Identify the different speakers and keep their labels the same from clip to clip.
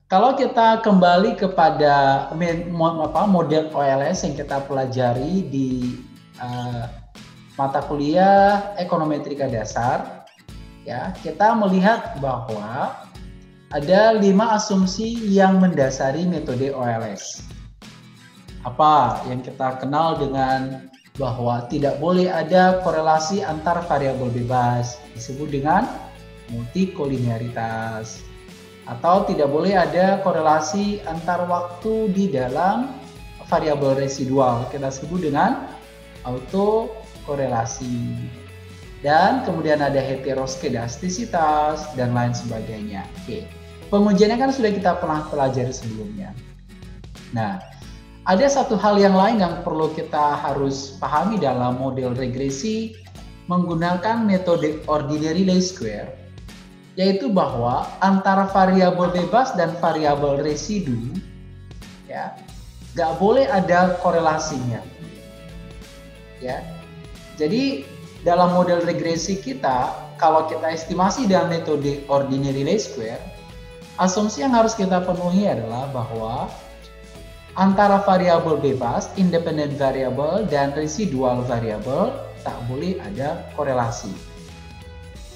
Speaker 1: Kalau kita kembali kepada model OLS yang kita pelajari di mata kuliah Ekonometrika Dasar, ya, kita melihat bahwa ada 5 asumsi yang mendasari metode OLS. Apa yang kita kenal dengan bahwa tidak boleh ada korelasi antar variabel bebas, disebut dengan multikolinearitas. Atau tidak boleh ada korelasi antar waktu di dalam variabel residual, kita sebut dengan autokorelasi. Dan kemudian ada heteroskedastisitas dan lain sebagainya. Oke. Pengujiannya kan sudah kita pernah pelajari sebelumnya. Nah, ada satu hal yang lain yang perlu kita harus pahami dalam model regresi menggunakan metode ordinary least square, yaitu bahwa antara variabel bebas dan variabel residu, ya, nggak boleh ada korelasinya. Ya, jadi dalam model regresi kita, kalau kita estimasi dengan metode ordinary least square, asumsi yang harus kita penuhi adalah bahwa antara variabel bebas, independent variable, dan residual variable tak boleh ada korelasi.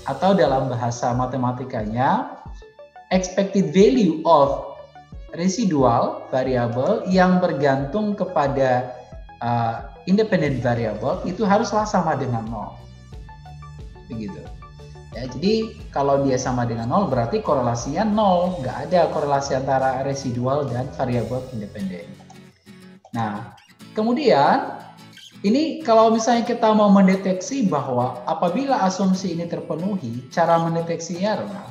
Speaker 1: Atau dalam bahasa matematikanya, expected value of residual variable yang bergantung kepada independent variable itu haruslah sama dengan 0. Begitu. Ya, jadi kalau dia sama dengan 0 berarti korelasinya 0, nggak ada korelasi antara residual dan variabel independen. Nah, kemudian ini kalau misalnya kita mau mendeteksi bahwa apabila asumsi ini terpenuhi, cara mendeteksinya adalah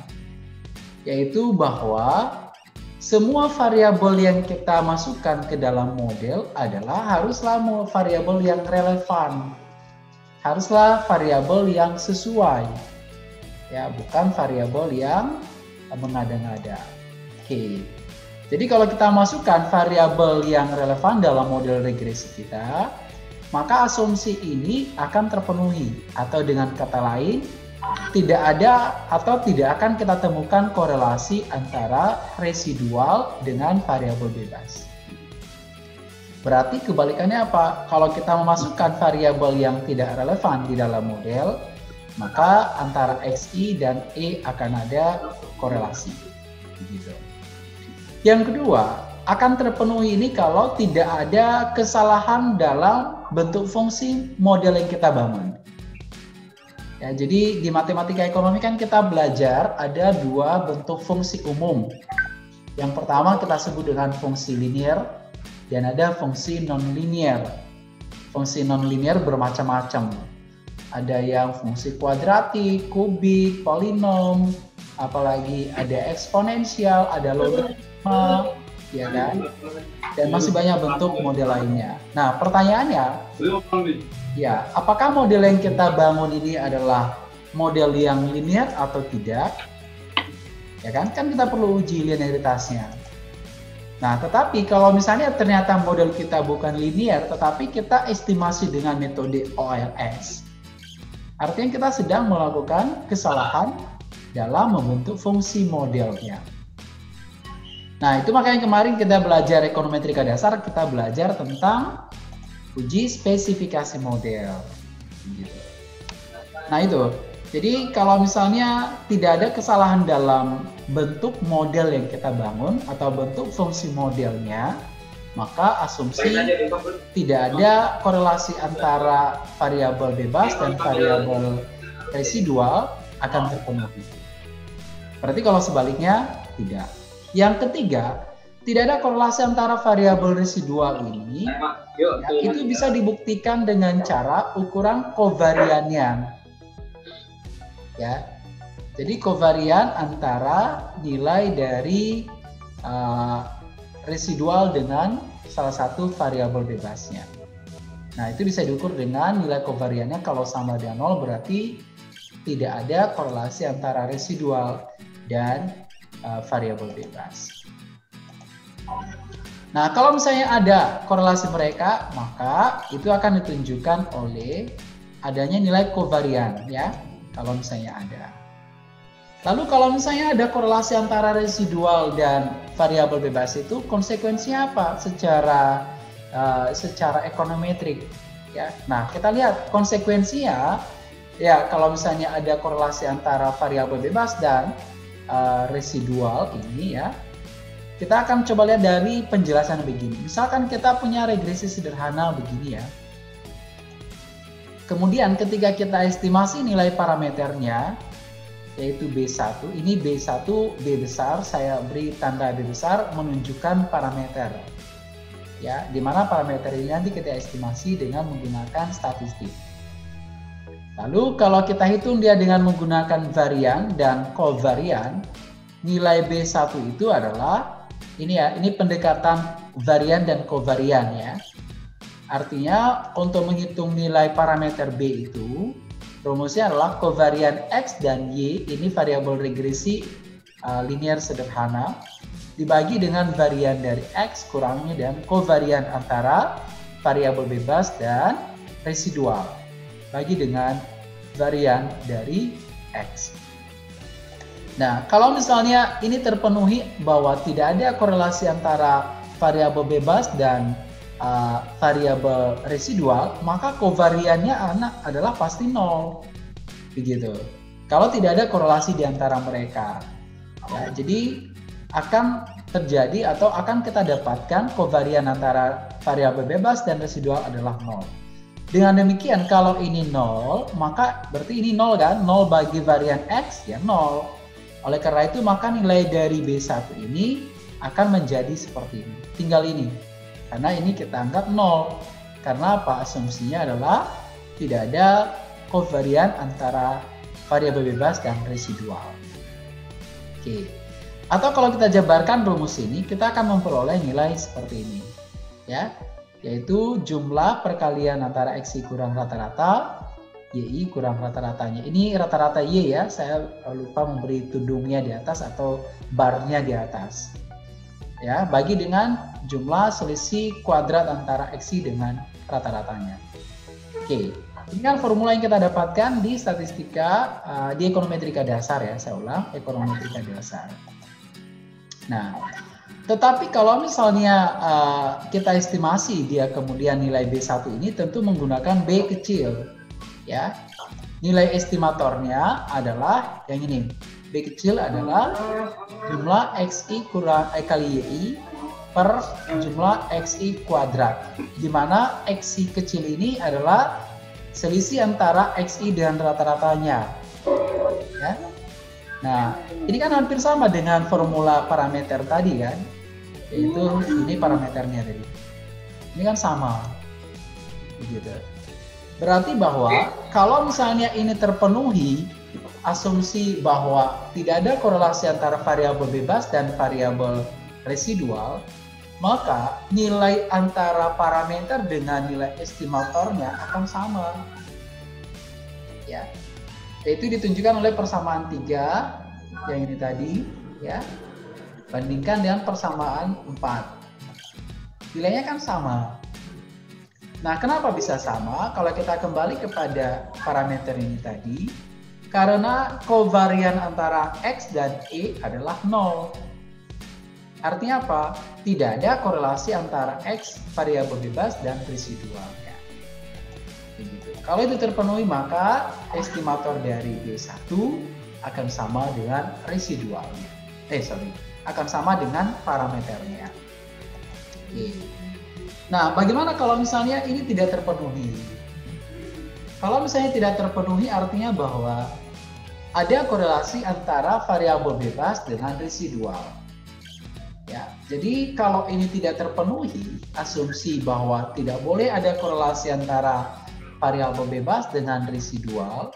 Speaker 1: yaitu bahwa semua variabel yang kita masukkan ke dalam model adalah haruslah variabel yang relevan. Haruslah variabel yang sesuai. Ya, bukan variabel yang mengada-ngada. Oke. Jadi kalau kita masukkan variabel yang relevan dalam model regresi kita, maka asumsi ini akan terpenuhi, atau dengan kata lain tidak ada atau tidak akan kita temukan korelasi antara residual dengan variabel bebas. Berarti kebalikannya apa? Kalau kita memasukkan variabel yang tidak relevan di dalam model, maka antara XI dan E akan ada korelasi. Begitu. Yang kedua, akan terpenuhi ini kalau tidak ada kesalahan dalam bentuk fungsi model yang kita bangun. Ya, jadi di matematika ekonomi kan kita belajar ada 2 bentuk fungsi umum. Yang pertama kita sebut dengan fungsi linear dan ada fungsi non-linear. Fungsi non-linear bermacam-macam. Ada yang fungsi kuadratik, kubik, polinom, apalagi ada eksponensial, ada logaritma, ya kan? Dan masih banyak bentuk model lainnya. Nah, pertanyaannya, ya, apakah model yang kita bangun ini adalah model yang linear atau tidak? Ya kan? Kan kita perlu uji linearitasnya. Nah, tetapi kalau misalnya ternyata model kita bukan linear, tetapi kita estimasi dengan metode OLS, artinya kita sedang melakukan kesalahan dalam membentuk fungsi modelnya. Nah, itu makanya kemarin kita belajar ekonometrika dasar, kita belajar tentang uji spesifikasi model. Nah, itu. Jadi, kalau misalnya tidak ada kesalahan dalam bentuk model yang kita bangun atau bentuk fungsi modelnya, maka asumsi tidak ada korelasi antara variabel bebas dan variabel residual akan terpenuhi. Berarti kalau sebaliknya, tidak. Yang ketiga, tidak ada korelasi antara variabel residual ini, ya, itu bisa dibuktikan dengan cara ukuran kovariannya. Ya, jadi kovarian antara nilai dari residual dengan salah satu variabel bebasnya. Nah, itu bisa diukur dengan nilai kovariannya. Kalau sama dengan 0 berarti tidak ada korelasi antara residual dan variabel bebas. Nah, kalau misalnya ada korelasi mereka, maka itu akan ditunjukkan oleh adanya nilai kovarian, ya. Kalau misalnya ada. Lalu kalau misalnya ada korelasi antara residual dan variabel bebas itu konsekuensinya apa secara ekonometrik ya. Nah, kita lihat konsekuensinya ya kalau misalnya ada korelasi antara variabel bebas dan residual ini ya. Kita akan coba lihat dari penjelasan begini. Misalkan kita punya regresi sederhana begini ya. Kemudian ketika kita estimasi nilai parameternya yaitu B1, ini B1 B besar, saya beri tanda B besar menunjukkan parameter. Ya, di mana parameter ini nanti kita estimasi dengan menggunakan statistik. Lalu kalau kita hitung dia dengan menggunakan varian dan kovarian, nilai B1 itu adalah ini ya, ini pendekatan varian dan kovarian ya. Artinya untuk menghitung nilai parameter B itu rumusnya adalah kovarian X dan Y, ini variabel regresi linear sederhana, dibagi dengan varian dari X kurangnya dan kovarian antara variabel bebas dan residual, bagi dengan varian dari X. Nah, kalau misalnya ini terpenuhi bahwa tidak ada korelasi antara variabel bebas dan variabel residual, maka kovariannya adalah pasti 0. Begitu. Kalau tidak ada korelasi di antara mereka. Ya, jadi akan terjadi atau akan kita dapatkan kovarian antara variabel bebas dan residual adalah 0. Dengan demikian kalau ini 0, maka berarti ini 0 kan? 0 bagi varian X ya 0. Oleh karena itu maka nilai dari B1 ini akan menjadi seperti ini. Tinggal ini. Karena ini kita anggap 0. Karena apa? Asumsinya adalah tidak ada kovarian antara variabel bebas dan residual. Oke. Atau kalau kita jabarkan rumus ini, kita akan memperoleh nilai seperti ini. Ya, yaitu jumlah perkalian antara XI kurang rata-rata YI kurang rata-ratanya. Ini rata-rata Y ya, saya lupa memberi tudungnya di atas atau barnya di atas. Ya, bagi dengan jumlah selisih kuadrat antara XI dengan rata-ratanya. Oke, ini kan formula yang kita dapatkan di statistika, di ekonometrika dasar ya, saya ulang, ekonometrika dasar. Nah, tetapi kalau misalnya kita estimasi dia kemudian nilai B1 ini tentu menggunakan B kecil. Ya, nilai estimatornya adalah yang ini. B kecil adalah jumlah XI kurang kali YI per jumlah XI kuadrat, di mana XI kecil ini adalah selisih antara XI dengan rata-ratanya. Ya. Nah, ini kan hampir sama dengan formula parameter tadi kan, yaitu ini parameternya tadi. Ini kan sama, begitu. Berarti bahwa kalau misalnya ini terpenuhi asumsi bahwa tidak ada korelasi antara variabel bebas dan variabel residual, maka nilai antara parameter dengan nilai estimatornya akan sama. Ya. Itu ditunjukkan oleh persamaan 3 yang ini tadi ya. Bandingkan dengan persamaan 4. Nilainya kan sama. Nah, kenapa bisa sama? Kalau kita kembali kepada parameter ini tadi, karena kovarian antara X dan Y adalah 0. Artinya apa? Tidak ada korelasi antara X variabel bebas dan residualnya. Begitu. Kalau itu terpenuhi, maka estimator dari B1 akan sama dengan residualnya. Akan sama dengan parameternya. Oke. Nah, bagaimana kalau misalnya ini tidak terpenuhi? Kalau misalnya tidak terpenuhi artinya bahwa ada korelasi antara variabel bebas dengan residual. Ya, jadi kalau ini tidak terpenuhi, asumsi bahwa tidak boleh ada korelasi antara variabel bebas dengan residual,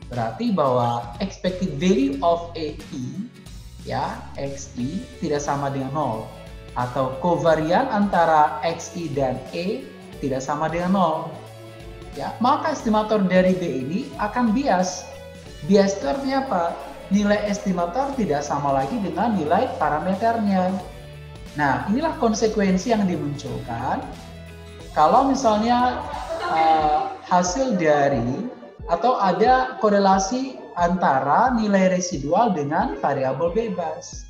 Speaker 1: berarti bahwa expected value of AE ya, XI tidak sama dengan 0. Atau kovarian antara XI dan E tidak sama dengan 0. Ya, maka estimator dari B ini akan bias. Bias itu artinya apa? Nilai estimator tidak sama lagi dengan nilai parameternya. Nah, inilah konsekuensi yang dimunculkan kalau misalnya hasil dari atau ada korelasi antara nilai residual dengan variabel bebas.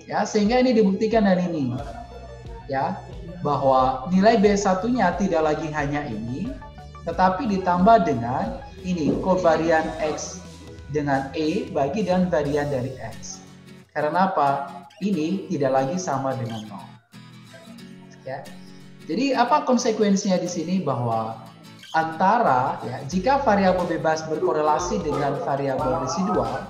Speaker 1: Ya, sehingga ini dibuktikan dari ini. Ya, bahwa nilai B1-nya tidak lagi hanya ini, tetapi ditambah dengan ini kovarian X dengan E bagi dan varian dari X. Karena apa? Ini tidak lagi sama dengan 0. Ya. Jadi apa konsekuensinya di sini? Bahwa antara ya, jika variabel bebas berkorelasi dengan variabel residual,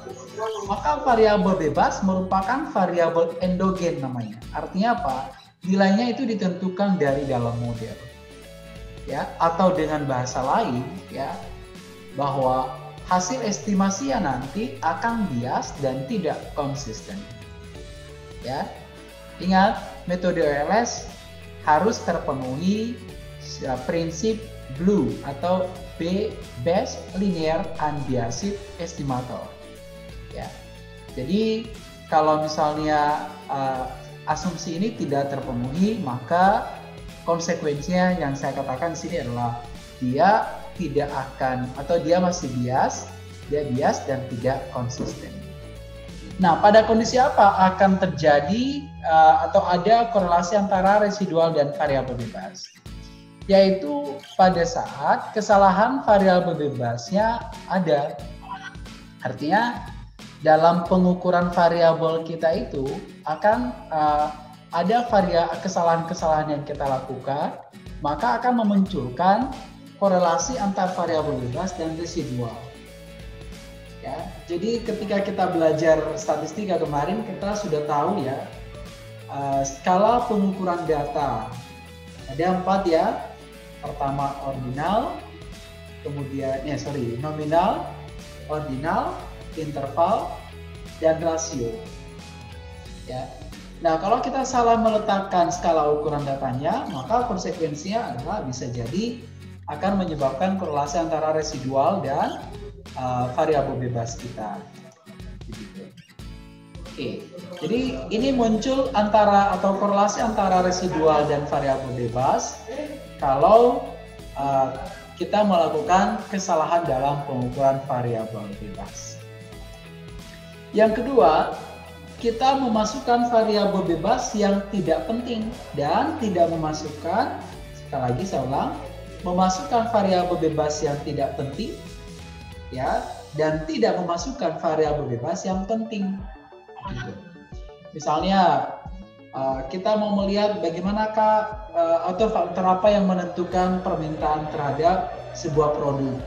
Speaker 1: maka variabel bebas merupakan variabel endogen namanya. Artinya apa? Nilainya itu ditentukan dari dalam model. Ya, atau dengan bahasa lain ya, bahwa hasil estimasinya nanti akan bias dan tidak konsisten. Ya. Ingat, metode OLS harus terpenuhi prinsip BLUE atau Best Linear Unbiased Estimator. Ya. Jadi kalau misalnya asumsi ini tidak terpenuhi, maka konsekuensinya yang saya katakan di sini adalah dia tidak akan, atau dia masih bias, dia bias dan tidak konsisten. Nah, pada kondisi apa akan terjadi atau ada korelasi antara residual dan variabel bebas? Yaitu pada saat kesalahan variabel bebasnya ada. Artinya dalam pengukuran variabel kita itu akan ada kesalahan-kesalahan yang kita lakukan, maka akan memunculkan korelasi antar variabel bebas dan residual. Ya, jadi ketika kita belajar statistika kemarin, kita sudah tahu ya skala pengukuran data. Ada 4 ya. Pertama ordinal, kemudian nominal, ordinal, interval, dan rasio. Ya. Nah, kalau kita salah meletakkan skala ukuran datanya, maka konsekuensinya adalah bisa jadi akan menyebabkan korelasi antara residual dan variabel bebas kita. Oke, jadi ini muncul korelasi antara residual dan variabel bebas kalau kita melakukan kesalahan dalam pengukuran variabel bebas. Yang kedua, kita memasukkan variabel bebas yang tidak penting dan tidak memasukkan, sekali lagi saya ulang, memasukkan variabel bebas yang tidak penting ya, dan tidak memasukkan variabel bebas yang penting. Gitu. Misalnya kita mau melihat bagaimanakah atau faktor apa yang menentukan permintaan terhadap sebuah produk.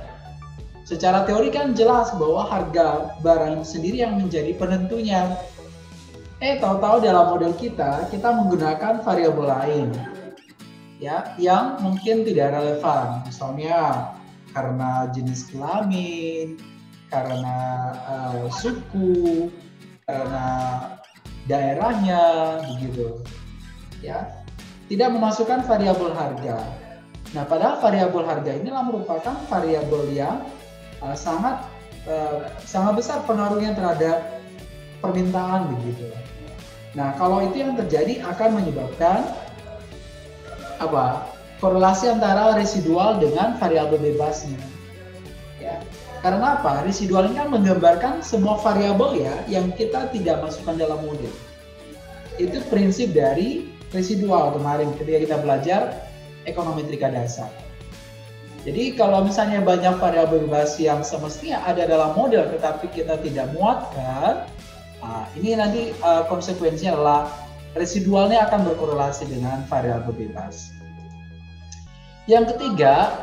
Speaker 1: Secara teori kan jelas bahwa harga barang sendiri yang menjadi penentunya. Tahu-tahu dalam model kita menggunakan variabel lain ya, yang mungkin tidak relevan. Misalnya karena jenis kelamin, karena suku, karena daerahnya, begitu. Ya, tidak memasukkan variabel harga. Nah, padahal variabel harga inilah merupakan variabel yang sangat besar pengaruhnya terhadap permintaan, begitu. Nah, kalau itu yang terjadi akan menyebabkan korelasi antara residual dengan variabel bebasnya. Ya. Karena apa? Residual ini kan menggambarkan semua variabel ya yang kita tidak masukkan dalam model. Itu prinsip dari residual kemarin ketika kita belajar ekonometrika dasar. Jadi kalau misalnya banyak variabel bebas yang semestinya ada dalam model tetapi kita tidak muatkan, ini nanti konsekuensinya adalah residualnya akan berkorelasi dengan variabel bebas. Yang ketiga,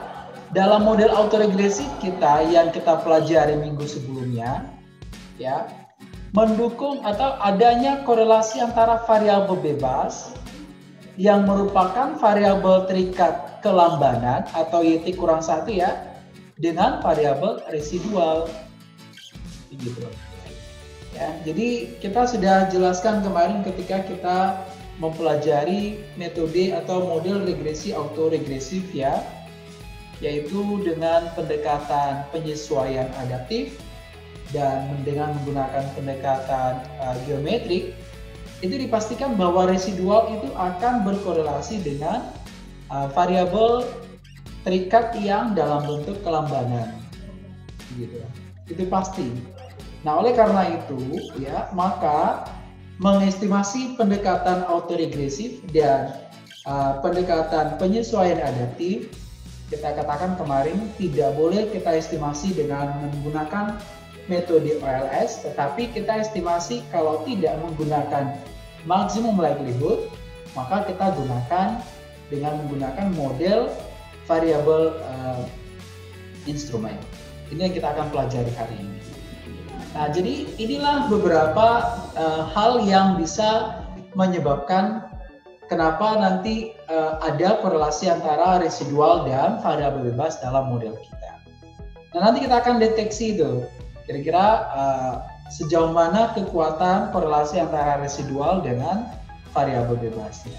Speaker 1: dalam model autoregresi kita yang kita pelajari minggu sebelumnya, ya, mendukung atau adanya korelasi antara variabel bebas yang merupakan variabel terikat kelambanan atau YT kurang 1 ya, dengan variabel residual. Begitu. Ya, jadi kita sudah jelaskan kemarin ketika kita mempelajari metode atau model regresi autoregresif ya, yaitu dengan pendekatan penyesuaian adaptif dan dengan menggunakan pendekatan geometrik, itu dipastikan bahwa residual itu akan berkorelasi dengan variabel terikat yang dalam bentuk kelambanan. Gitu. itu pasti. Nah, oleh karena itu ya, maka mengestimasi pendekatan autoregresif dan pendekatan penyesuaian adaptif, kita katakan kemarin tidak boleh kita estimasi dengan menggunakan metode OLS, tetapi kita estimasi kalau tidak menggunakan maximum likelihood, maka kita gunakan dengan menggunakan model variable instrumen. Ini yang kita akan pelajari hari ini. Nah, jadi inilah beberapa hal yang bisa menyebabkan kenapa nanti ada korelasi antara residual dan variabel bebas dalam model kita. Nah, nanti kita akan deteksi itu kira-kira sejauh mana kekuatan korelasi antara residual dengan variabel bebasnya.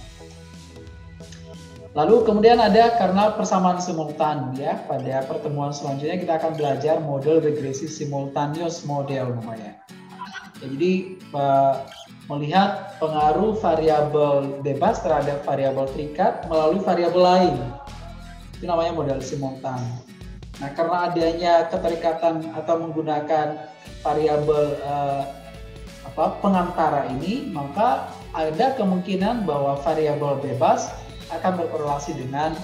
Speaker 1: Lalu kemudian ada karena persamaan simultan ya. Pada pertemuan selanjutnya kita akan belajar model regresi simultaneous model namanya. Ya, jadi melihat pengaruh variabel bebas terhadap variabel terikat melalui variabel lain. Itu namanya model simultan. Nah, karena adanya keterikatan atau menggunakan variabel pengantara ini, maka ada kemungkinan bahwa variabel bebas akan berkorelasi dengan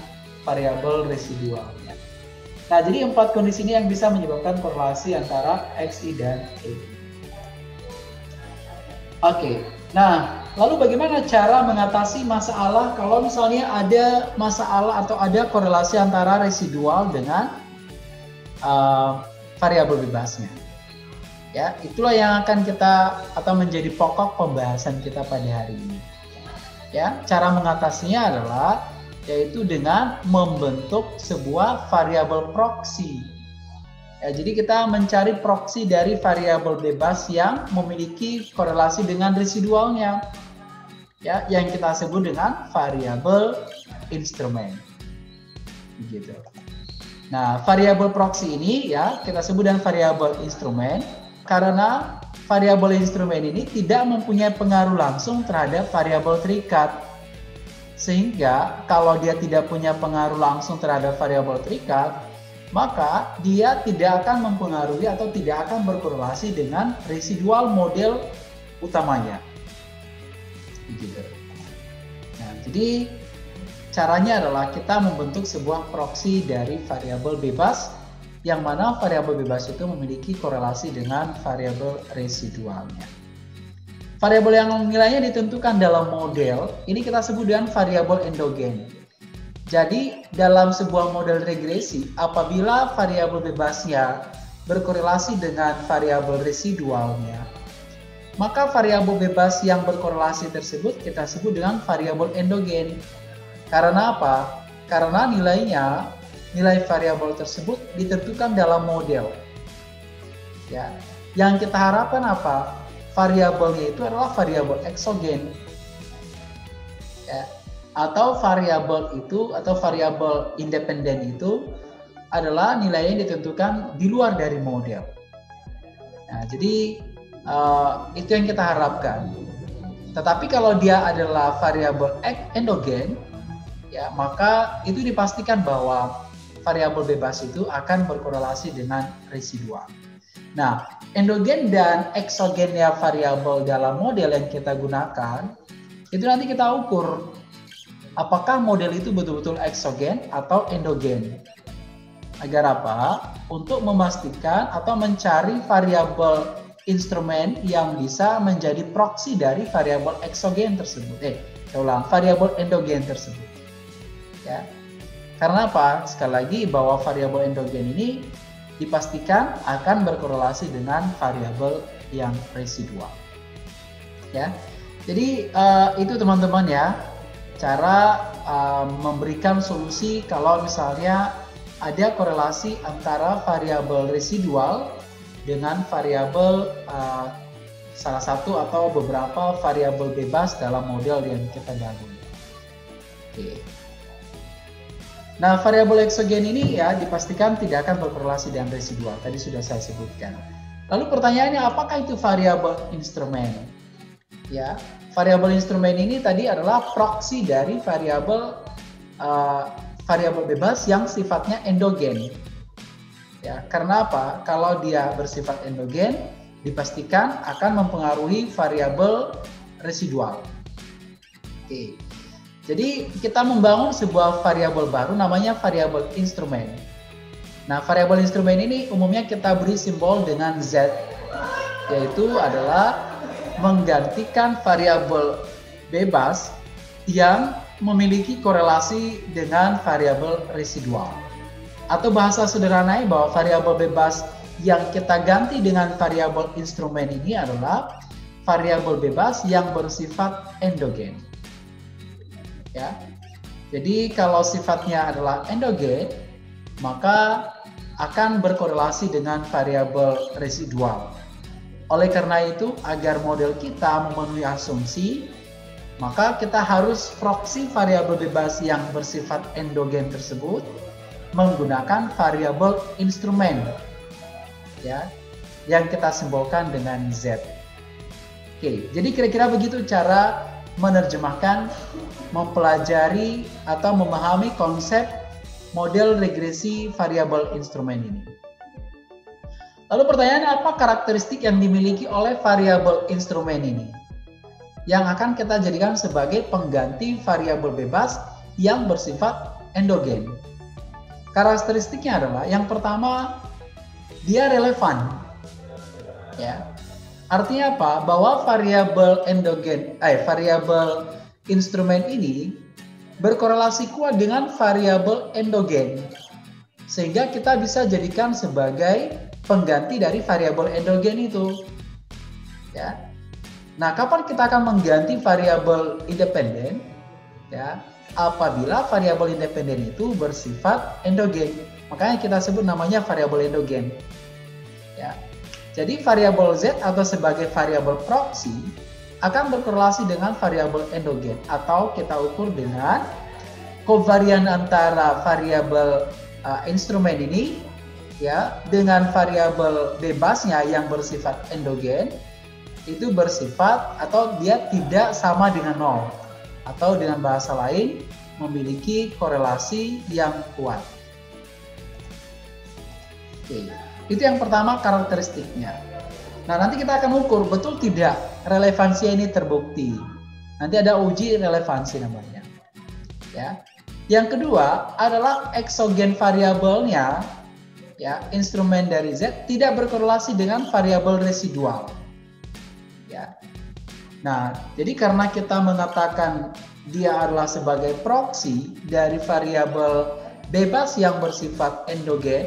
Speaker 1: variabel residualnya. Nah, jadi 4 kondisi ini yang bisa menyebabkan korelasi antara XI dan E. Oke, nah lalu bagaimana cara mengatasi masalah kalau misalnya ada masalah atau ada korelasi antara residual dengan variabel bebasnya? Ya, itulah yang akan kita atau menjadi pokok pembahasan kita pada hari ini. Ya, cara mengatasinya adalah yaitu dengan membentuk sebuah variabel proksi. Ya, jadi kita mencari proksi dari variabel bebas yang memiliki korelasi dengan residualnya. Ya, yang kita sebut dengan variabel instrumen. Begitu. Nah, variabel proksi ini ya kita sebut dengan variabel instrumen karena variabel instrumen ini tidak mempunyai pengaruh langsung terhadap variabel terikat. Sehingga kalau dia tidak punya pengaruh langsung terhadap variabel terikat, maka dia tidak akan mempengaruhi atau tidak akan berkorelasi dengan residual model utamanya. Gitu. Nah, jadi caranya adalah kita membentuk sebuah proksi dari variabel bebas yang mana variabel bebas itu memiliki korelasi dengan variabel residualnya. Variabel yang nilainya ditentukan dalam model, ini kita sebut dengan variabel endogen. Jadi, dalam sebuah model regresi, apabila variabel bebasnya berkorelasi dengan variabel residualnya, maka variabel bebas yang berkorelasi tersebut kita sebut dengan variabel endogen. Karena apa? Karena nilai variabel tersebut ditentukan dalam model. Ya, yang kita harapkan apa? Variabelnya itu adalah variabel eksogen. Ya, atau variabel itu atau variabel independen itu adalah nilai yang ditentukan di luar dari model. Nah, jadi itu yang kita harapkan. Tetapi kalau dia adalah variabel endogen, ya maka itu dipastikan bahwa variabel bebas itu akan berkorelasi dengan residual. Nah, endogen dan eksogennya variabel dalam model yang kita gunakan, itu nanti kita ukur apakah model itu betul-betul eksogen atau endogen. Agar apa? Untuk memastikan atau mencari variabel instrumen yang bisa menjadi proksi dari variabel eksogen tersebut. Variabel endogen tersebut. Ya. Karena apa? Sekali lagi bahwa variabel endogen ini dipastikan akan berkorelasi dengan variabel yang residual. Ya. Jadi itu teman-teman ya, cara memberikan solusi kalau misalnya ada korelasi antara variabel residual dengan variabel salah satu atau beberapa variabel bebas dalam model yang kita bangun. Oke. Nah, variabel eksogen ini ya dipastikan tidak akan berkorelasi dengan residual. Tadi sudah saya sebutkan. Lalu pertanyaannya, apakah itu variabel instrumen? Ya, variabel instrumen ini tadi adalah proksi dari variabel bebas yang sifatnya endogen. Ya, karena apa? Kalau dia bersifat endogen, dipastikan akan mempengaruhi variabel residual. Oke. Jadi kita membangun sebuah variabel baru namanya variabel instrumen. Nah, variabel instrumen ini umumnya kita beri simbol dengan Z, yaitu adalah menggantikan variabel bebas yang memiliki korelasi dengan variabel residual. Atau bahasa sederhananya bahwa variabel bebas yang kita ganti dengan variabel instrumen ini adalah variabel bebas yang bersifat endogen. Ya. Jadi kalau sifatnya adalah endogen, maka akan berkorelasi dengan variabel residual. Oleh karena itu, agar model kita memenuhi asumsi, maka kita harus proksi variabel bebas yang bersifat endogen tersebut menggunakan variabel instrumen, ya, yang kita simbolkan dengan Z. Oke, jadi kira-kira begitu cara menerjemahkan, mempelajari atau memahami konsep model regresi variabel instrumen ini. Lalu pertanyaannya, apa karakteristik yang dimiliki oleh variabel instrumen ini yang akan kita jadikan sebagai pengganti variabel bebas yang bersifat endogen? Karakteristiknya adalah yang pertama, dia relevan. Ya. Artinya apa? Bahwa variabel variabel instrumen ini berkorelasi kuat dengan variabel endogen. Sehingga kita bisa jadikan sebagai pengganti dari variabel endogen itu. Ya. Nah, kapan kita akan mengganti variabel independen? Ya, apabila variabel independen itu bersifat endogen. Makanya kita sebut namanya variabel endogen. Ya. Jadi variabel Z atau sebagai variabel proksi akan berkorelasi dengan variabel endogen atau kita ukur dengan kovarian antara variabel instrumen ini ya dengan variabel bebasnya yang bersifat endogen itu bersifat atau dia tidak sama dengan nol. Atau dengan bahasa lain memiliki korelasi yang kuat. Oke, itu yang pertama karakteristiknya. Nah, nanti kita akan ukur betul tidak relevansi ini terbukti. Nanti ada uji relevansi namanya. Ya. Yang kedua adalah eksogen variabelnya, ya, instrumen dari Z tidak berkorelasi dengan variabel residual. Ya. Nah, jadi karena kita mengatakan dia adalah sebagai proksi dari variabel bebas yang bersifat endogen,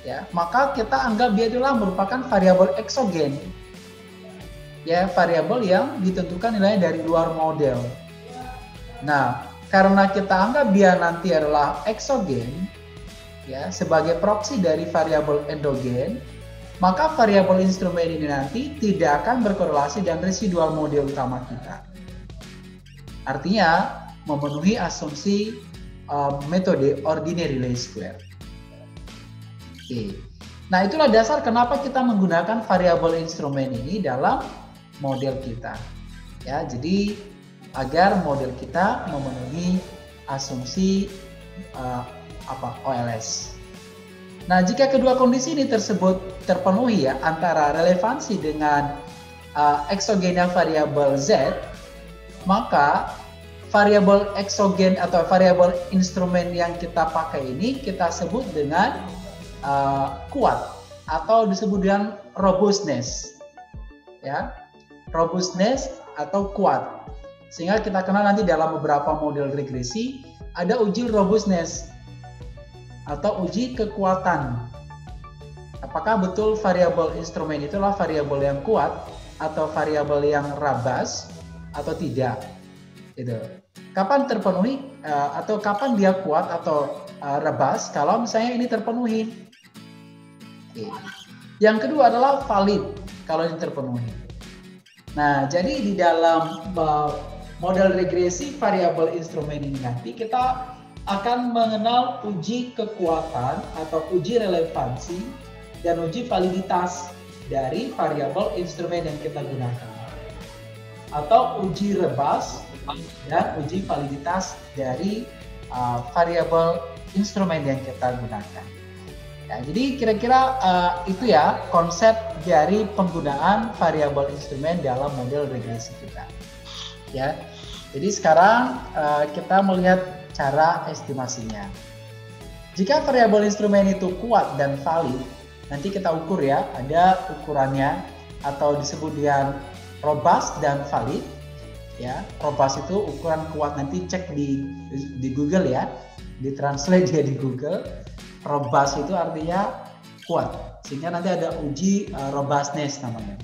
Speaker 1: ya, maka kita anggap dia adalah merupakan variabel eksogen, ya, variabel yang ditentukan nilainya dari luar model. Nah, karena kita anggap dia nanti adalah eksogen, ya, sebagai proksi dari variabel endogen, maka variabel instrumen ini nanti tidak akan berkorelasi dengan residual model utama kita. Artinya memenuhi asumsi metode ordinary least square. Oke. Nah, itulah dasar kenapa kita menggunakan variabel instrumen ini dalam model kita. Ya, jadi agar model kita memenuhi asumsi OLS. Nah, jika kedua kondisi ini tersebut terpenuhi ya antara relevansi dengan eksogena variabel Z, maka variabel eksogen atau variabel instrumen yang kita pakai ini kita sebut dengan kuat atau disebut dengan robustness. Ya. Robustness atau kuat. Sehingga kita kenal nanti dalam beberapa model regresi ada uji robustness atau uji kekuatan. Apakah betul variabel instrumen itulah variabel yang kuat atau variabel yang robust atau tidak? Gitu. Kapan terpenuhi atau kapan dia kuat atau robust kalau misalnya ini terpenuhi? Oke. Yang kedua adalah valid kalau ini terpenuhi. Nah, jadi di dalam model regresi variabel instrumen ini nanti kita akan mengenal uji kekuatan atau uji relevansi dan uji validitas dari variabel instrumen yang kita gunakan, atau uji robust dan uji validitas dari variabel instrumen yang kita gunakan. Ya, jadi kira-kira itu ya konsep dari penggunaan variabel instrumen dalam model regresi kita. Ya, jadi sekarang kita melihat cara estimasinya. Jika variabel instrumen itu kuat dan valid, nanti kita ukur ya, ada ukurannya atau disebut dengan robust dan valid. Ya, robust itu ukuran kuat, nanti cek di Google ya, ditranslate dia di Google. Robust itu artinya kuat, sehingga nanti ada uji robustness namanya.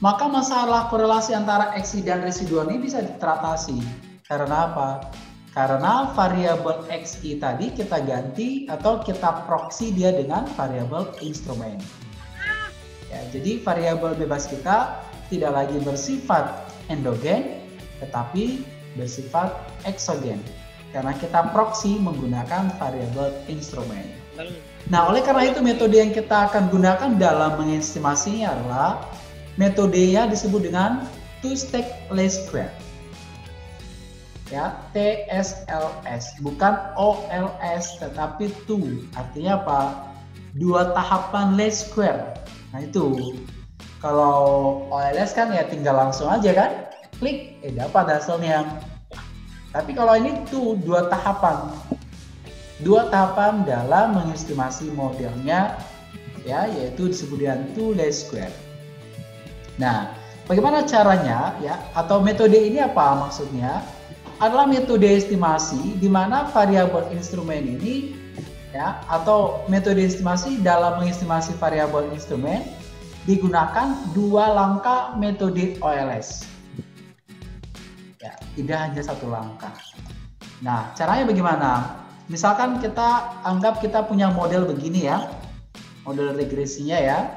Speaker 1: Maka masalah korelasi antara XI dan residual ini bisa teratasi. Karena apa? Karena variabel XI tadi kita ganti atau kita proxy dia dengan variabel instrumen. Ya, jadi variabel bebas kita tidak lagi bersifat endogen, tetapi bersifat exogen. Karena kita proxy menggunakan variabel instrumen. Nah, oleh karena itu metode yang kita akan gunakan dalam mengestimasinya adalah metodenya disebut dengan two-stage least square. Ya, TSLS, bukan OLS, tetapi two. Artinya apa? Dua tahapan least square. Nah, itu. Kalau OLS kan ya tinggal langsung aja kan, klik, dapat hasilnya. Tapi kalau ini tuh dua tahapan dalam mengestimasi modelnya, ya, yaitu disebut dengan two least square. Nah, bagaimana caranya ya? Atau metode ini apa maksudnya? Adalah metode estimasi di mana variabel instrumen ini, ya, atau metode estimasi dalam mengestimasi variabel instrumen digunakan dua langkah metode OLS. Ya, tidak hanya satu langkah. Nah, caranya bagaimana? Misalkan kita anggap kita punya model begini ya, model regresinya ya,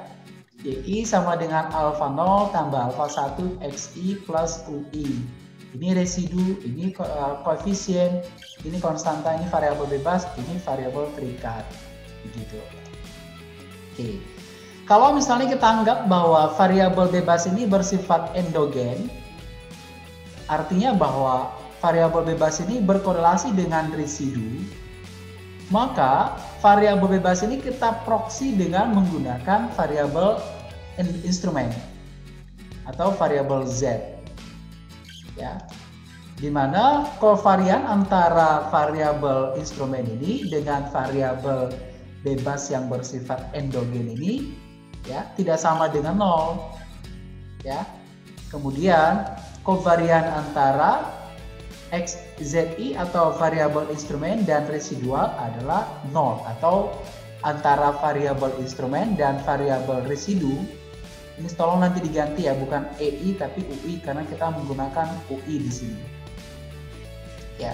Speaker 1: YI sama dengan alfa 0 tambah alfa 1 XI plus UI. Ini residu, ini koefisien, ini konstanta, ini variabel bebas, ini variabel terikat. Begitu. Oke. Kalau misalnya kita anggap bahwa variabel bebas ini bersifat endogen, artinya bahwa variabel bebas ini berkorelasi dengan residu, maka variabel bebas ini kita proxy dengan menggunakan variabel instrumen atau variabel Z. Ya, di mana kovarian antara variabel instrumen ini dengan variabel bebas yang bersifat endogen ini, ya, tidak sama dengan 0. Ya. Kemudian kovarian antara XZI atau variabel instrumen dan residual adalah 0, atau antara variabel instrumen dan variabel residu. Ini tolong nanti diganti ya, bukan EI tapi UI karena kita menggunakan UI di sini. Ya.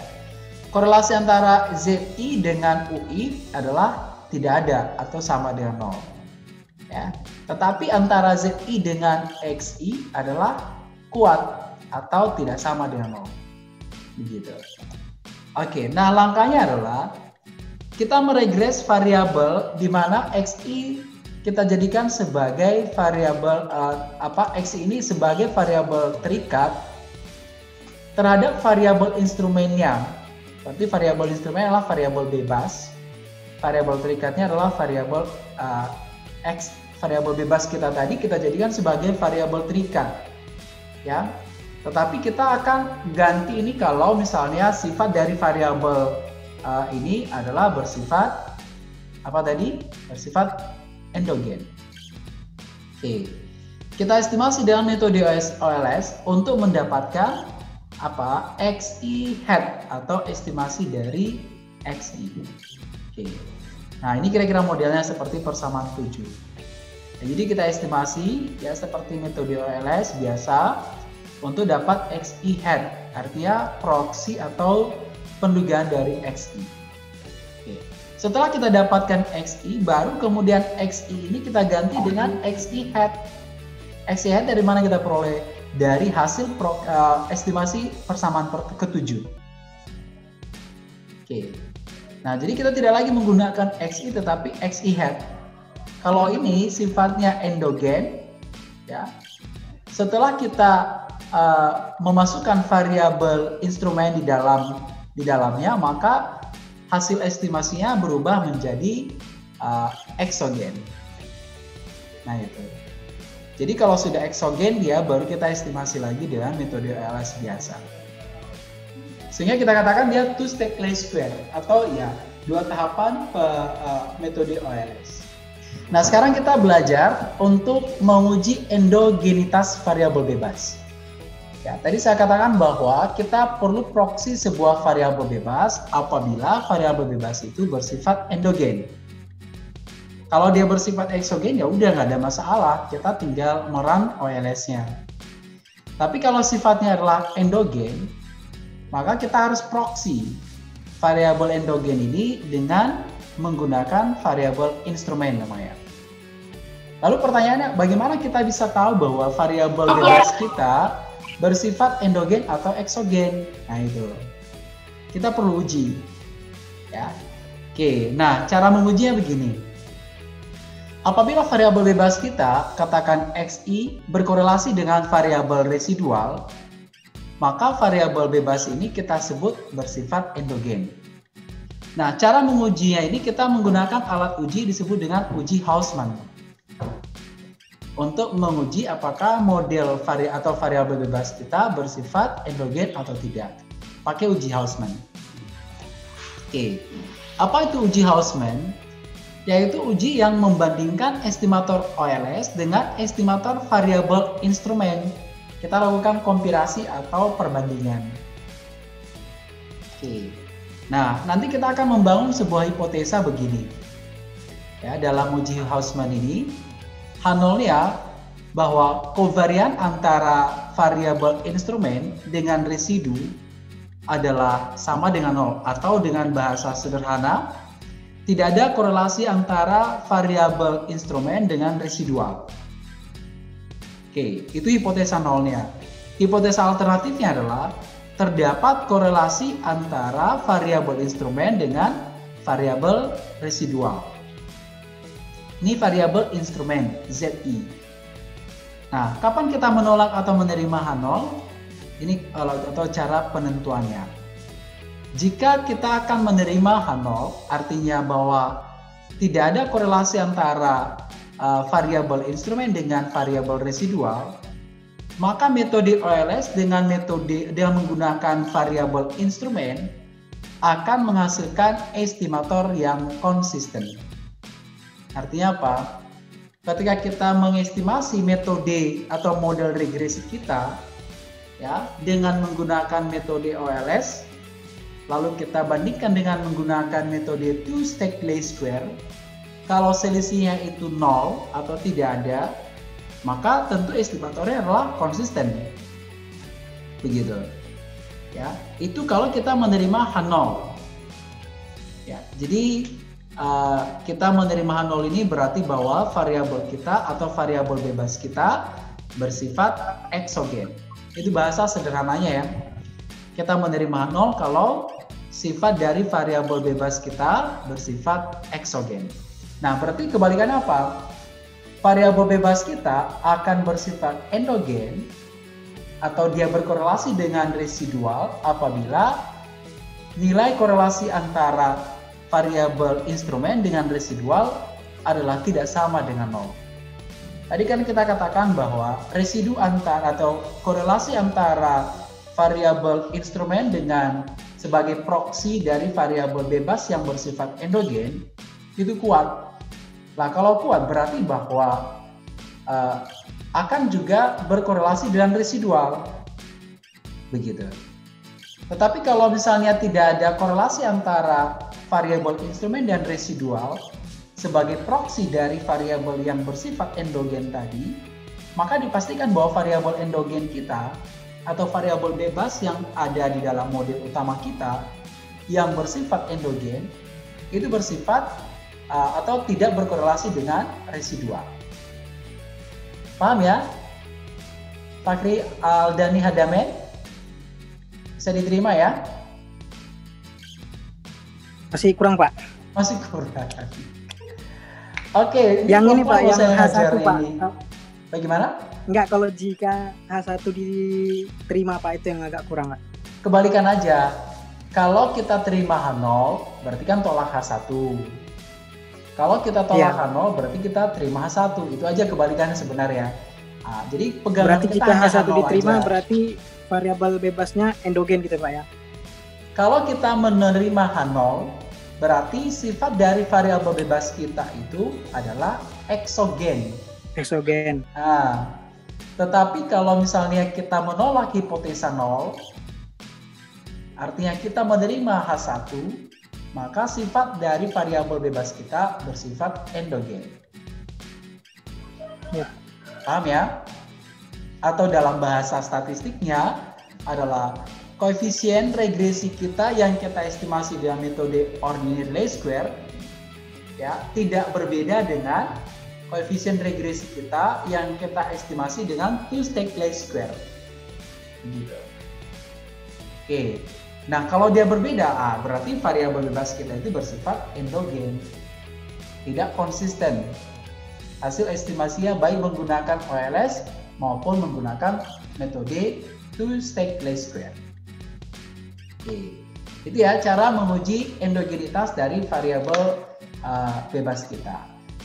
Speaker 1: Korelasi antara ZI dengan UI adalah tidak ada atau sama dengan 0. Ya. Tetapi antara ZI dengan XI adalah kuat atau tidak sama dengan 0. Begitu. Oke, nah langkahnya adalah kita meregres variabel di mana XI kita jadikan sebagai variabel XI ini sebagai variabel terikat terhadap variabel instrumennya. Berarti variabel instrumen adalah variabel bebas. Variabel terikatnya adalah variabel X. Variabel bebas kita tadi kita jadikan sebagai variabel terikat. Ya. Tetapi kita akan ganti ini kalau misalnya sifat dari variabel ini adalah bersifat apa tadi? Bersifat endogen. Oke. Kita estimasi dengan metode OLS untuk mendapatkan apa? XI hat atau estimasi dari XI. Oke. Nah, ini kira-kira modelnya seperti persamaan 7. Nah, jadi kita estimasi ya seperti metode OLS biasa untuk dapat XI hat, artinya proxy atau pendugaan dari XI. Oke. Setelah kita dapatkan XI, baru kemudian XI ini kita ganti dengan XI hat. XI hat dari mana kita peroleh? Dari hasil estimasi persamaan ke-7. Oke. Nah, jadi kita tidak lagi menggunakan XI tetapi XI hat. Kalau ini sifatnya endogen, ya. Setelah kita memasukkan variabel instrumen di dalamnya, maka hasil estimasinya berubah menjadi eksogen. Nah itu. Jadi kalau sudah eksogen dia baru kita estimasi lagi dengan metode OLS biasa. Sehingga kita katakan dia two-stage least square atau ya 2 tahapan metode OLS. Nah sekarang kita belajar untuk menguji endogenitas variabel bebas. Ya, tadi saya katakan bahwa kita perlu proksi sebuah variabel bebas apabila variabel bebas itu bersifat endogen. Kalau dia bersifat eksogen ya udah nggak ada masalah, kita tinggal merun OLS-nya. Tapi kalau sifatnya adalah endogen, maka kita harus proksi variabel endogen ini dengan menggunakan variabel instrumen namanya. Lalu pertanyaannya, bagaimana kita bisa tahu bahwa variabel bebas kita bersifat endogen atau eksogen? Nah itu, kita perlu uji. Ya. Oke, nah cara mengujinya begini. Apabila variabel bebas kita, katakan xi, berkorelasi dengan variabel residual, maka variabel bebas ini kita sebut bersifat endogen. Nah, cara mengujinya ini kita menggunakan alat uji disebut dengan uji Hausmann. Untuk menguji apakah model variabel bebas kita bersifat endogen atau tidak. Pakai uji Hausmann. Oke, apa itu uji Hausmann? Yaitu uji yang membandingkan estimator OLS dengan estimator variabel instrumen. Kita lakukan kompirasi atau perbandingan. Oke. Nah, nanti kita akan membangun sebuah hipotesa begini. Ya, dalam uji Hausmann ini, H0-nya bahwa kovarian antara variabel instrumen dengan residu adalah sama dengan 0 atau dengan bahasa sederhana tidak ada korelasi antara variabel instrumen dengan residual. Oke, itu hipotesa nolnya. Hipotesa alternatifnya adalah terdapat korelasi antara variabel instrumen dengan variabel residual. Ini variabel instrumen, ZI. Nah, kapan kita menolak atau menerima H0? Ini atau cara penentuannya. Jika kita akan menerima H0, artinya bahwa tidak ada korelasi antara variabel instrumen dengan variabel residual, maka metode OLS dengan menggunakan variabel instrumen akan menghasilkan estimator yang konsisten. Artinya apa? Ketika kita mengestimasi metode atau model regresi kita, ya, dengan menggunakan metode OLS, lalu kita bandingkan dengan menggunakan metode two-stage least square, kalau selisihnya itu 0 atau tidak ada, maka tentu estimatornya adalah konsisten. Begitu. Ya, itu kalau kita menerima H0. Ya, jadi kita menerima H0 ini berarti bahwa variabel kita atau variabel bebas kita bersifat eksogen. Itu bahasa sederhananya ya. Kita menerima H0 kalau sifat dari variabel bebas kita bersifat eksogen. Nah, berarti kebalikannya apa? Variabel bebas kita akan bersifat endogen atau dia berkorelasi dengan residual apabila nilai korelasi antara variabel instrumen dengan residual adalah tidak sama dengan 0. Tadi kan kita katakan bahwa residu atau korelasi antara variabel instrumen dengan sebagai proksi dari variabel bebas yang bersifat endogen itu kuat. Nah, kalau kuat berarti bahwa akan juga berkorelasi dengan residual. Begitu. Tetapi kalau misalnya tidak ada korelasi antara variabel instrumen dan residual sebagai proksi dari variabel yang bersifat endogen tadi, maka dipastikan bahwa variabel endogen kita atau variabel bebas yang ada di dalam model utama kita yang bersifat endogen itu bersifat atau tidak berkorelasi dengan residual. Paham ya? Fakri Aldani Hadamen? Bisa diterima ya?
Speaker 2: Masih kurang, Pak.
Speaker 1: Masih kurang. Oke,
Speaker 2: yang ini Pak, yang H1 Pak.
Speaker 1: Bagaimana?
Speaker 2: Enggak, kalau jika H1 diterima Pak, itu yang agak kurang Pak.
Speaker 1: Kebalikan aja. Kalau kita terima H0, berarti kan tolak H1. Kalau kita tolak H0, berarti kita terima H1. Itu aja kebalikannya sebenarnya. Nah, jadi pegangan
Speaker 2: berarti
Speaker 1: kita
Speaker 2: jika
Speaker 1: hanya
Speaker 2: H1
Speaker 1: H0
Speaker 2: diterima,
Speaker 1: aja.
Speaker 2: berarti variabel bebasnya endogen gitu Pak ya?
Speaker 1: Kalau kita menerima H0, berarti sifat dari variabel bebas kita itu adalah eksogen.
Speaker 2: Eksogen.
Speaker 1: Nah, tetapi kalau misalnya kita menolak hipotesa 0, artinya kita menerima H1, maka sifat dari variabel bebas kita bersifat endogen.
Speaker 2: Ya.
Speaker 1: Paham ya? Atau dalam bahasa statistiknya adalah koefisien regresi kita yang kita estimasi dengan metode ordinary least square ya, tidak berbeda dengan koefisien regresi kita yang kita estimasi dengan two-stage least square. Gitu. Oke. Nah, kalau dia berbeda, berarti variabel bebas kita itu bersifat endogen, tidak konsisten. Hasil estimasinya baik menggunakan OLS maupun menggunakan metode two-stage least square. Oke, itu ya cara menguji endogenitas dari variabel bebas kita.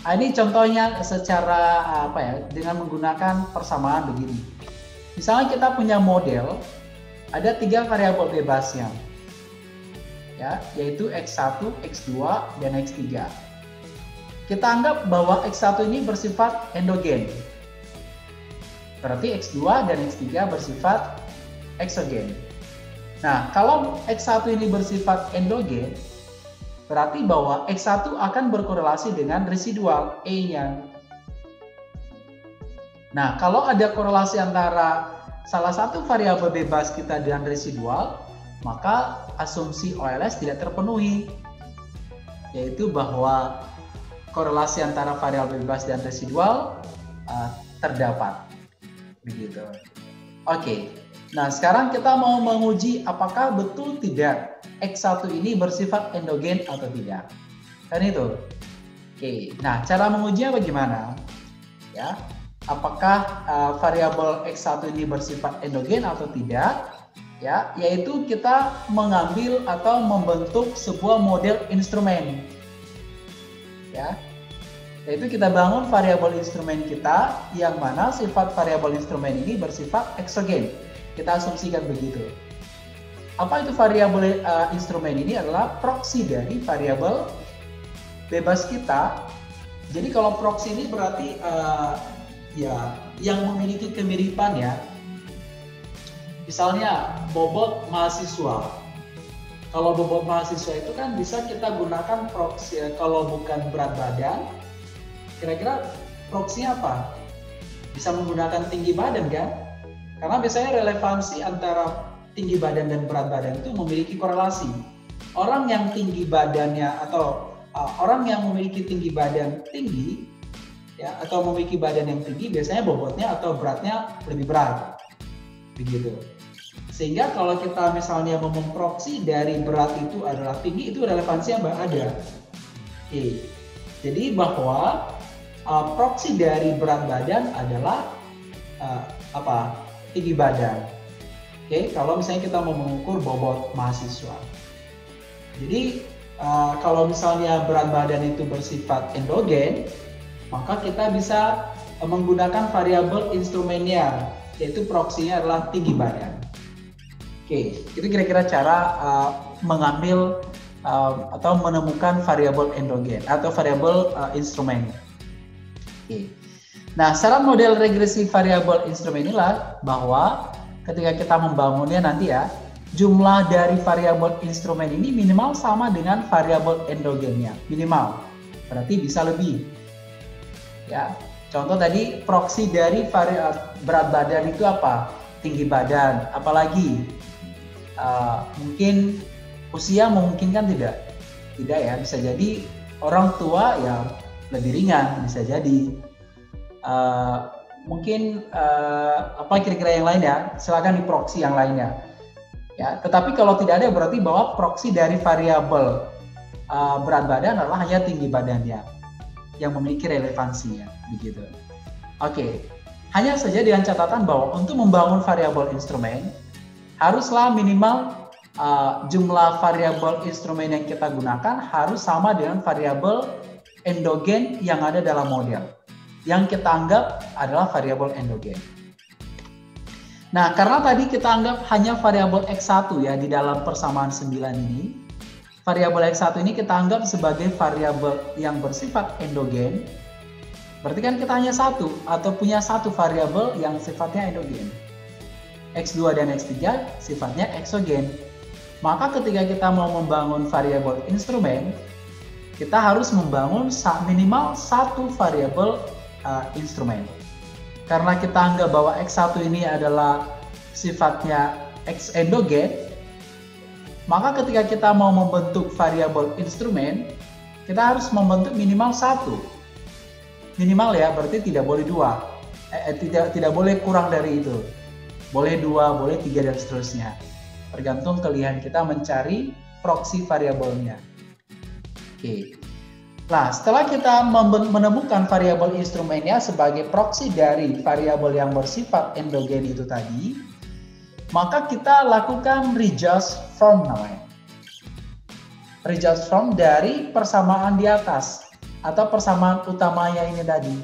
Speaker 1: Ini contohnya secara dengan menggunakan persamaan begini. Misalnya kita punya model. Ada 3 variabel bebasnya, ya, yaitu X1, X2, dan X3. Kita anggap bahwa X1 ini bersifat endogen. Berarti X2 dan X3 bersifat eksogen. Nah, kalau X1 ini bersifat endogen, berarti bahwa X1 akan berkorelasi dengan residual E-nya. Nah, kalau ada korelasi antara salah satu variabel bebas kita dengan residual, maka asumsi OLS tidak terpenuhi, yaitu bahwa korelasi antara variabel bebas dan residual terdapat. Begitu. Oke. Nah, sekarang kita mau menguji apakah betul tidak X1 ini bersifat endogen atau tidak. Kan itu. Oke. Nah, cara mengujinya bagaimana? Ya. Apakah variabel X1 ini bersifat endogen atau tidak? Ya, yaitu kita mengambil atau membentuk sebuah model instrumen. Ya. Yaitu kita bangun variabel instrumen kita yang mana sifat variabel instrumen ini bersifat eksogen. Kita asumsikan begitu. Apa itu variabel instrumen ini? Adalah proksi dari variabel bebas kita. Jadi kalau proksi ini berarti ya, yang memiliki kemiripan ya. Misalnya bobot mahasiswa. Kalau bobot mahasiswa itu kan bisa kita gunakan proksi. Kalau bukan berat badan, kira-kira proksinya apa? Bisa menggunakan tinggi badan kan? Karena biasanya relevansi antara tinggi badan dan berat badan itu memiliki korelasi. Orang yang tinggi badannya atau orang yang memiliki tinggi badan tinggi ya, atau memiliki badan yang tinggi, biasanya bobotnya atau beratnya lebih berat, begitu. Sehingga kalau kita misalnya memproksi dari berat itu adalah tinggi, itu relevansi yang ada. Oke. Jadi bahwa proksi dari berat badan adalah tinggi badan. Oke, kalau misalnya kita mau mengukur bobot mahasiswa. Jadi kalau misalnya berat badan itu bersifat endogen, maka kita bisa menggunakan variabel instrumennya, yaitu proksinya adalah tinggi badan. Oke, itu kira-kira cara mengambil atau menemukan variabel endogen atau variabel instrumen. Oke. Nah, syarat model regresi variabel instrumen inilah bahwa ketika kita membangunnya nanti ya, jumlah dari variabel instrumen ini minimal sama dengan variabel endogennya, minimal. Berarti bisa lebih. Ya, contoh tadi proksi dari berat badan itu apa? Tinggi badan. Apalagi mungkin usia memungkinkan tidak? Tidak ya, bisa jadi orang tua ya lebih ringan, bisa jadi. Mungkin apa kira-kira yang lain ya? Silakan di proksi yang lainnya. Ya, tetapi kalau tidak ada berarti bahwa proksi dari variabel berat badan adalah hanya tinggi badannya yang memiliki relevansinya, begitu. Oke, hanya saja dengan catatan bahwa untuk membangun variabel instrumen haruslah minimal jumlah variabel instrumen yang kita gunakan harus sama dengan variabel endogen yang ada dalam model, yang kita anggap adalah variabel endogen. Nah, karena tadi kita anggap hanya variabel X1 ya di dalam persamaan 9 ini, variabel X1 ini kita anggap sebagai variabel yang bersifat endogen. Berarti kan kita hanya satu atau punya satu variabel yang sifatnya endogen. X2 dan X3 sifatnya eksogen. Maka ketika kita mau membangun variabel instrumen, kita harus membangun minimal satu variabel instrumen. Karena kita anggap bahwa X1 ini adalah sifatnya X endogen, maka ketika kita mau membentuk variabel instrumen, kita harus membentuk minimal satu. Minimal ya, berarti tidak boleh dua. Tidak boleh kurang dari itu. Boleh dua, boleh tiga, dan seterusnya. Tergantung pilihan kita mencari proksi variabelnya. Oke. Nah, setelah kita menemukan variabel instrumennya sebagai proksi dari variabel yang bersifat endogen itu tadi, maka kita lakukan readjust from namanya. Readjust from dari persamaan di atas atau persamaan utamanya ini tadi.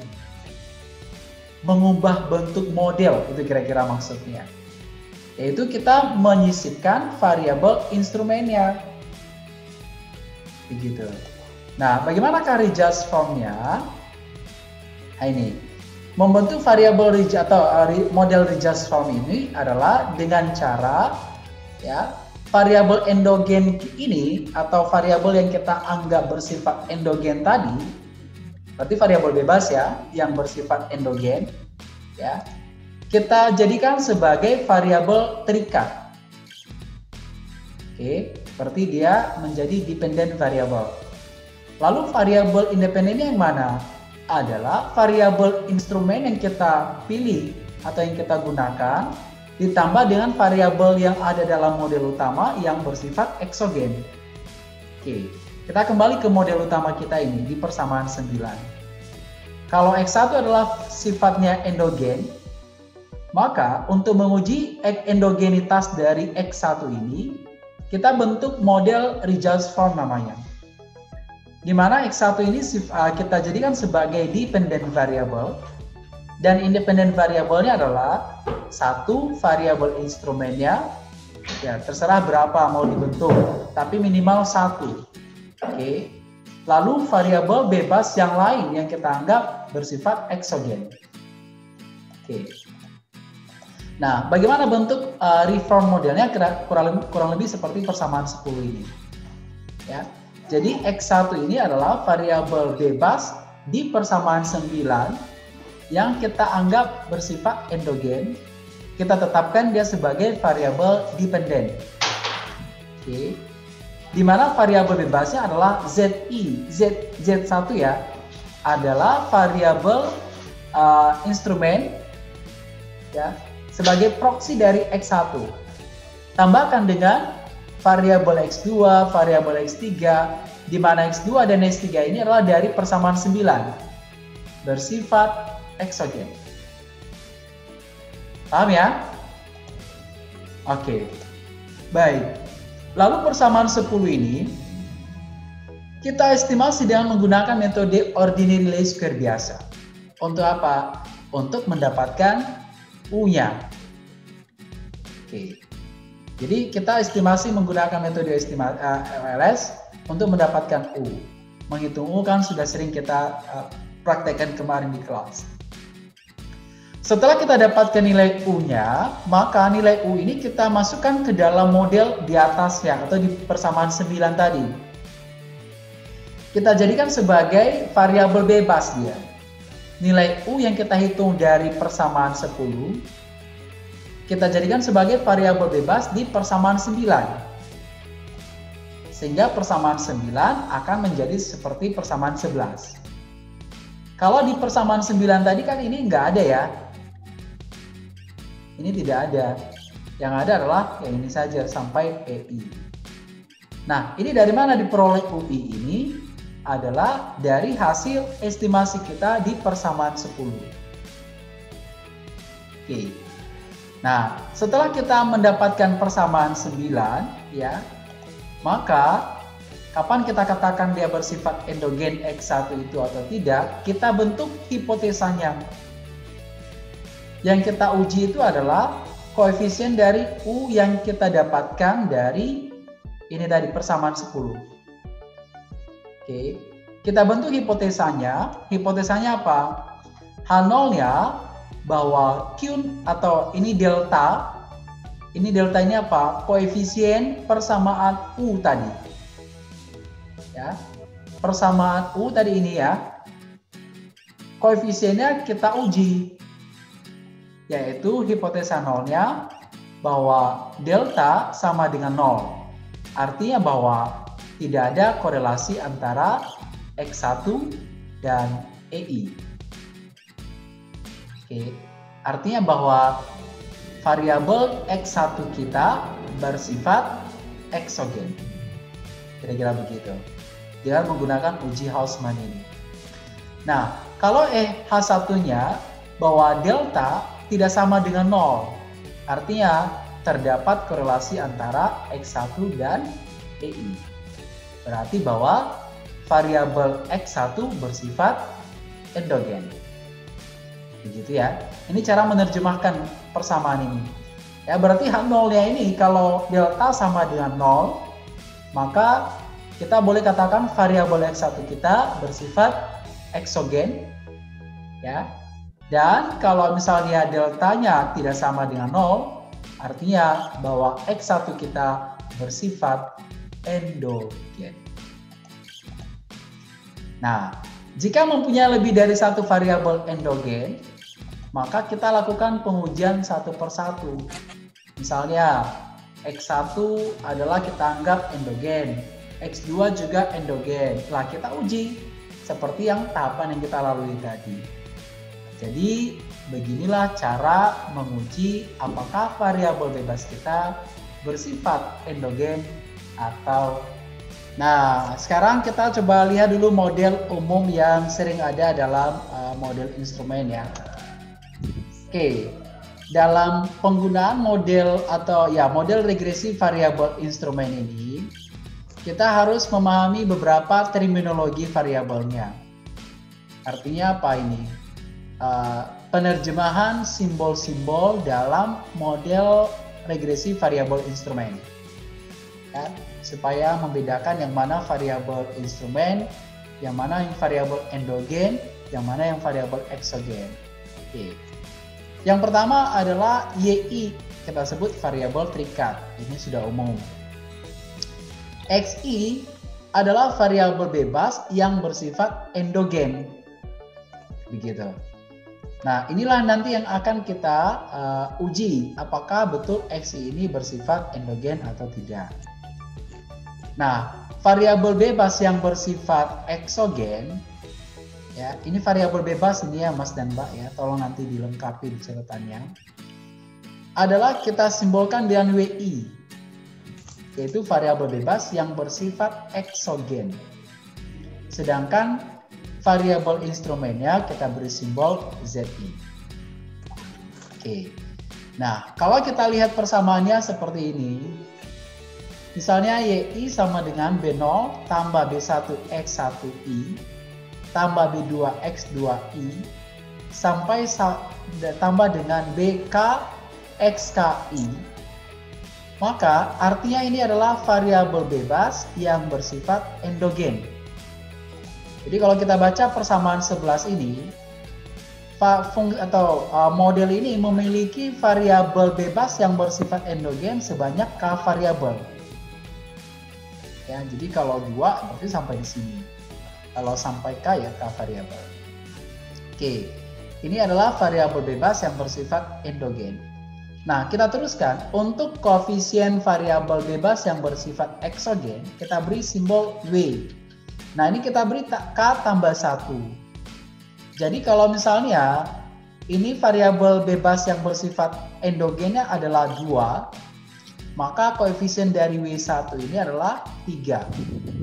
Speaker 1: Mengubah bentuk model, itu kira-kira maksudnya. Yaitu kita menyisipkan variabel instrumennya. Begitu. Nah, bagaimanakah readjust from-nya? Nah, ini. Membentuk variabel atau model readjust from ini adalah dengan cara ya, variabel endogen ini atau variabel yang kita anggap bersifat endogen tadi, berarti variabel bebas ya, yang bersifat endogen ya, kita jadikan sebagai variabel terikat. Oke, berarti dia menjadi dependent variable. Lalu variabel independennya yang mana? Adalah variabel instrumen yang kita pilih atau yang kita gunakan ditambah dengan variabel yang ada dalam model utama yang bersifat eksogen. Oke, kita kembali ke model utama kita ini di persamaan 9. Kalau X1 adalah sifatnya endogen, maka untuk menguji endogenitas dari X1 ini, kita bentuk model readjust from namanya. Di mana X1 ini kita jadikan sebagai dependent variable, dan independent variabelnya adalah satu variabel instrumennya, ya terserah berapa mau dibentuk, tapi minimal satu. Oke. Lalu variabel bebas yang lain yang kita anggap bersifat eksogen. Oke. Nah, bagaimana bentuk reform modelnya? Kurang lebih seperti persamaan 10 ini. Ya. Jadi X1 ini adalah variabel bebas di persamaan 9 yang kita anggap bersifat endogen. Kita tetapkan dia sebagai variabel dependent. Oke. Di mana variabel bebasnya adalah Z1 ya, adalah variabel instrumen ya, sebagai proksi dari X1. Tambahkan dengan variabel X2, variabel X3, di mana X2 dan X3 ini adalah dari persamaan 9 bersifat eksogen. Paham ya? Oke. Baik. Lalu persamaan 10 ini kita estimasi dengan menggunakan metode ordinary least square biasa. Untuk apa? Untuk mendapatkan U-nya. Oke. Jadi kita estimasi menggunakan metode LS untuk mendapatkan U. Menghitung U kan sudah sering kita praktekkan kemarin di kelas. Setelah kita dapatkan nilai U-nya, maka nilai U ini kita masukkan ke dalam model di atasnya atau di persamaan 9 tadi. Kita jadikan sebagai variabel bebas dia. Nilai U yang kita hitung dari persamaan 10, kita jadikan sebagai variabel bebas di persamaan 9. Sehingga persamaan 9 akan menjadi seperti persamaan 11. Kalau di persamaan 9 tadi kan ini nggak ada ya. Ini tidak ada. Yang ada adalah yang ini saja sampai EI. Nah, ini dari mana diperoleh UI ini? Adalah dari hasil estimasi kita di persamaan 10. Oke. Nah, setelah kita mendapatkan persamaan 9, ya, maka kapan kita katakan dia bersifat endogen X1 itu atau tidak, kita bentuk hipotesanya. Yang kita uji itu adalah koefisien dari U yang kita dapatkan dari ini tadi persamaan 10. Oke, kita bentuk hipotesanya. Hipotesanya apa? H0-nya bahwa Q atau ini delta. Ini deltanya apa? Koefisien persamaan U tadi. Ya. Persamaan U tadi ini ya. Koefisiennya kita uji. Yaitu hipotesa nolnya bahwa delta sama dengan 0. Artinya bahwa tidak ada korelasi antara X1 dan EI. Oke. Artinya bahwa variabel X1 kita bersifat eksogen. Kira-kira begitu. Dengan menggunakan uji Hausman ini. Nah, kalau H1-nya bahwa delta tidak sama dengan 0. Artinya terdapat korelasi antara X1 dan EI. Berarti bahwa variabel X1 bersifat endogen. Begitu ya. Ini cara menerjemahkan persamaan ini. Ya, berarti H0-nya ini kalau delta sama dengan 0, maka kita boleh katakan variabel X1 kita bersifat eksogen. Ya. Dan kalau misalnya deltanya tidak sama dengan 0, artinya bahwa X1 kita bersifat endogen. Nah, jika mempunyai lebih dari satu variabel endogen, maka kita lakukan pengujian satu persatu. Misalnya, X1 adalah kita anggap endogen, X2 juga endogen. Nah, kita uji seperti yang tahapan yang kita lalui tadi. Jadi, beginilah cara menguji apakah variabel bebas kita bersifat endogen atau. Nah, sekarang kita coba lihat dulu model umum yang sering ada dalam model instrumen ya. Oke, dalam penggunaan model atau ya model regresi variabel instrumen ini, kita harus memahami beberapa terminologi variabelnya. Artinya apa ini? Penerjemahan simbol-simbol dalam model regresi variabel instrumen. Ya, supaya membedakan yang mana variabel instrumen, yang mana yang variabel endogen, yang mana yang variabel eksogen. Oke. Yang pertama adalah YI, kita sebut variabel terikat. Ini sudah umum. XI adalah variabel bebas yang bersifat endogen. Begitu. Nah, inilah nanti yang akan kita uji apakah betul XI ini bersifat endogen atau tidak. Nah, variabel bebas yang bersifat eksogen, ya, ini variabel bebas ini ya Mas dan Mbak ya, tolong nanti dilengkapi di catatannya. Adalah kita simbolkan dengan WI, yaitu variabel bebas yang bersifat eksogen. Sedangkan variabel instrumennya kita beri simbol ZI. Oke. Nah, kalau kita lihat persamaannya seperti ini. Misalnya YI sama dengan B0 tambah B1X1I tambah B2X2I sampai tambah dengan BKXKI. Maka artinya ini adalah variabel bebas yang bersifat endogen. Jadi kalau kita baca persamaan 11 ini, model ini memiliki variabel bebas yang bersifat endogen sebanyak K variabel. Ya, jadi kalau 2 berarti sampai di sini. Kalau sampai K ya K variabel. Oke, ini adalah variabel bebas yang bersifat endogen. Nah, kita teruskan. Untuk koefisien variabel bebas yang bersifat eksogen, kita beri simbol W. Nah, ini kita beri K tambah 1. Jadi kalau misalnya ini variabel bebas yang bersifat endogennya adalah 2, maka koefisien dari W1 ini adalah 3.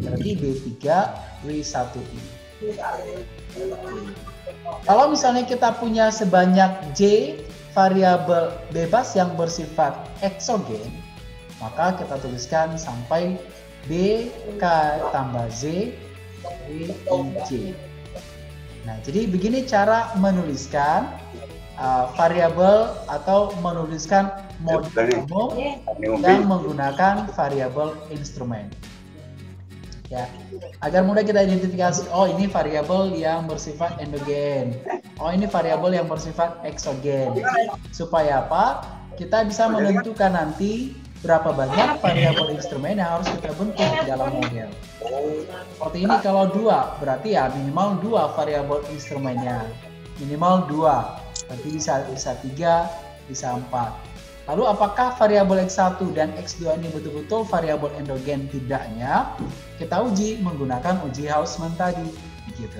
Speaker 1: Berarti B3 W1I. Kalau misalnya kita punya sebanyak J variabel bebas yang bersifat eksogen, maka kita tuliskan sampai B, K tambah Z, B, I, J. Nah, jadi begini cara menuliskan variabel atau menuliskan modul umum yang menggunakan variabel instrumen. Ya, agar mudah kita identifikasi, oh ini variabel yang bersifat endogen, oh ini variabel yang bersifat eksogen. Supaya apa? Kita bisa menentukan nanti berapa banyak variabel instrumen yang harus kita bentuk dalam model. Seperti ini kalau 2, berarti ya minimal 2 variabel instrumennya. Minimal 2, berarti bisa 3, bisa 4. Lalu apakah variabel X1 dan X2 ini betul-betul variabel endogen? Tidaknya, kita uji menggunakan uji Hausman tadi. Gitu.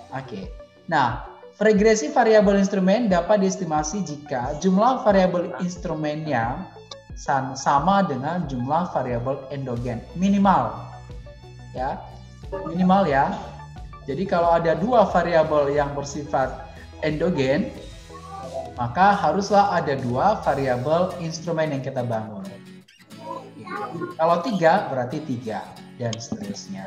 Speaker 1: Oke. Nah, regresi variabel instrumen dapat diestimasi jika jumlah variabel instrumennya sama dengan jumlah variabel endogen. Minimal. Ya, minimal ya. Jadi kalau ada 2 variabel yang bersifat endogen, maka haruslah ada 2 variabel instrumen yang kita bangun. Kalau 3 berarti 3 dan seterusnya.